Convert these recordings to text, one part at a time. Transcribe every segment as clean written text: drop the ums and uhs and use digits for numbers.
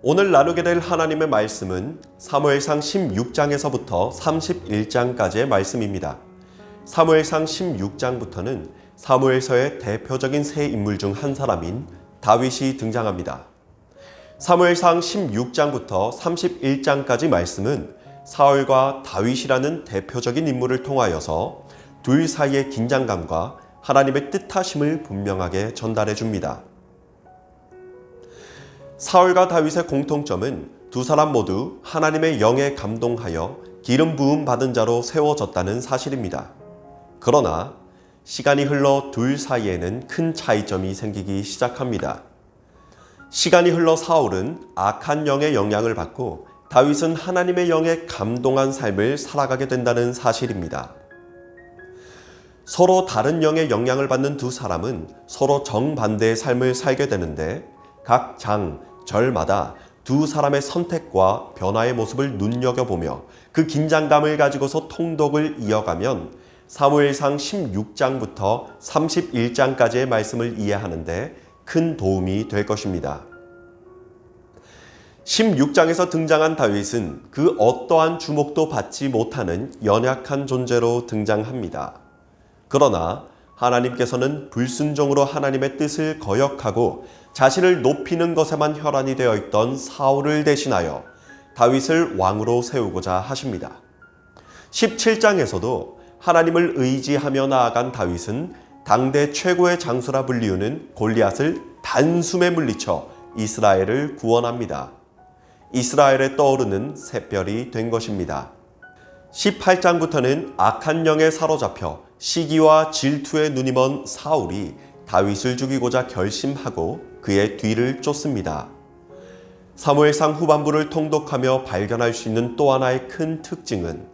오늘 나누게 될 하나님의 말씀은 사무엘상 16장에서부터 31장까지의 말씀입니다. 사무엘상 16장부터는 사무엘서의 대표적인 세 인물 중 한 사람인 다윗이 등장합니다. 사무엘상 16장부터 31장까지 말씀은 사울과 다윗이라는 대표적인 인물을 통하여서 둘 사이의 긴장감과 하나님의 뜻하심을 분명하게 전달해 줍니다. 사울과 다윗의 공통점은 두 사람 모두 하나님의 영에 감동하여 기름 부음 받은 자로 세워졌다는 사실입니다. 그러나 시간이 흘러 둘 사이에는 큰 차이점이 생기기 시작합니다. 시간이 흘러 사울은 악한 영의 영향을 받고 다윗은 하나님의 영에 감동한 삶을 살아가게 된다는 사실입니다. 서로 다른 영의 영향을 받는 두 사람은 서로 정반대의 삶을 살게 되는데 각 장, 절마다 두 사람의 선택과 변화의 모습을 눈여겨보며 그 긴장감을 가지고서 통독을 이어가면 사무엘상 16장부터 31장까지의 말씀을 이해하는데 큰 도움이 될 것입니다. 16장에서 등장한 다윗은 그 어떠한 주목도 받지 못하는 연약한 존재로 등장합니다. 그러나 하나님께서는 불순종으로 하나님의 뜻을 거역하고 자신을 높이는 것에만 혈안이 되어 있던 사울을 대신하여 다윗을 왕으로 세우고자 하십니다. 17장에서도 하나님을 의지하며 나아간 다윗은 당대 최고의 장수라 불리우는 골리앗을 단숨에 물리쳐 이스라엘을 구원합니다. 이스라엘에 떠오르는 샛별이 된 것입니다. 18장부터는 악한 영에 사로잡혀 시기와 질투에 눈이 먼 사울이 다윗을 죽이고자 결심하고 그의 뒤를 쫓습니다. 사무엘상 후반부를 통독하며 발견할 수 있는 또 하나의 큰 특징은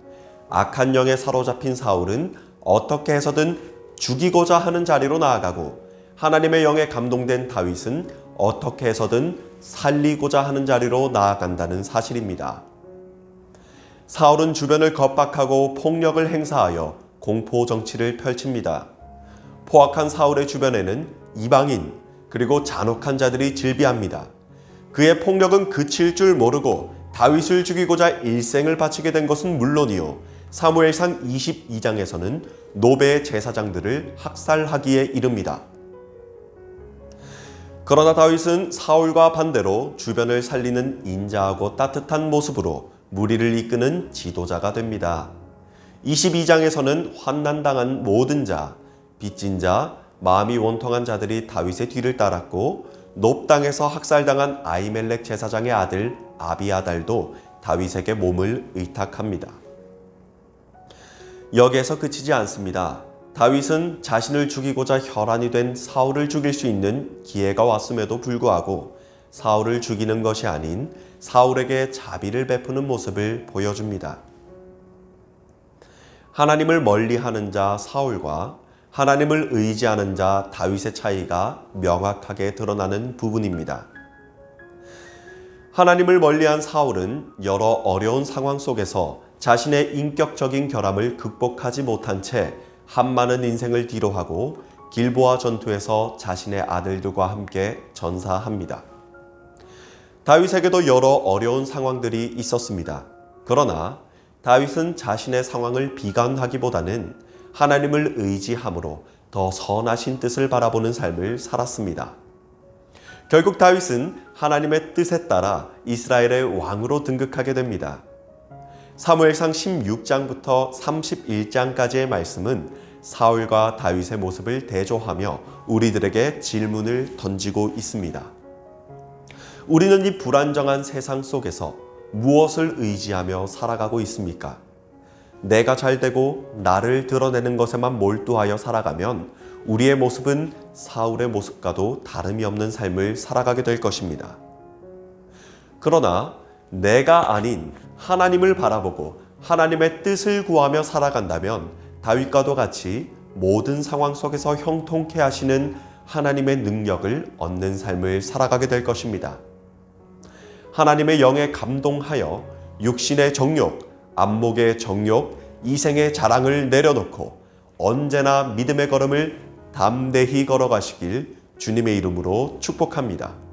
악한 영에 사로잡힌 사울은 어떻게 해서든 죽이고자 하는 자리로 나아가고 하나님의 영에 감동된 다윗은 어떻게 해서든 살리고자 하는 자리로 나아간다는 사실입니다. 사울은 주변을 겁박하고 폭력을 행사하여 공포 정치를 펼칩니다. 포악한 사울의 주변에는 이방인 그리고 잔혹한 자들이 질비합니다. 그의 폭력은 그칠 줄 모르고 다윗을 죽이고자 일생을 바치게 된 것은 물론이요 사무엘상 22장에서는 노베의 제사장들을 학살하기에 이릅니다. 그러나 다윗은 사울과 반대로 주변을 살리는 인자하고 따뜻한 모습으로 무리를 이끄는 지도자가 됩니다. 22장에서는 환난당한 모든 자, 빚진 자, 마음이 원통한 자들이 다윗의 뒤를 따랐고 놉당에서 학살당한 아히멜렉 제사장의 아들 아비아달도 다윗에게 몸을 의탁합니다. 여기에서 그치지 않습니다. 다윗은 자신을 죽이고자 혈안이 된 사울을 죽일 수 있는 기회가 왔음에도 불구하고 사울을 죽이는 것이 아닌 사울에게 자비를 베푸는 모습을 보여줍니다. 하나님을 멀리하는 자 사울과 하나님을 의지하는 자 다윗의 차이가 명확하게 드러나는 부분입니다. 하나님을 멀리한 사울은 여러 어려운 상황 속에서 자신의 인격적인 결함을 극복하지 못한 채 한많은 인생을 뒤로하고 길보아 전투에서 자신의 아들들과 함께 전사합니다. 다윗에게도 여러 어려운 상황들이 있었습니다. 그러나 다윗은 자신의 상황을 비관하기보다는 하나님을 의지함으로 더 선하신 뜻을 바라보는 삶을 살았습니다. 결국 다윗은 하나님의 뜻에 따라 이스라엘의 왕으로 등극하게 됩니다. 사무엘상 16장부터 31장까지의 말씀은 사울과 다윗의 모습을 대조하며 우리들에게 질문을 던지고 있습니다. 우리는 이 불안정한 세상 속에서 무엇을 의지하며 살아가고 있습니까? 내가 잘되고 나를 드러내는 것에만 몰두하여 살아가면 우리의 모습은 사울의 모습과도 다름이 없는 삶을 살아가게 될 것입니다. 그러나 내가 아닌 하나님을 바라보고 하나님의 뜻을 구하며 살아간다면 다윗과도 같이 모든 상황 속에서 형통케 하시는 하나님의 능력을 얻는 삶을 살아가게 될 것입니다. 하나님의 영에 감동하여 육신의 정욕, 안목의 정욕, 이생의 자랑을 내려놓고 언제나 믿음의 걸음을 담대히 걸어가시길 주님의 이름으로 축복합니다.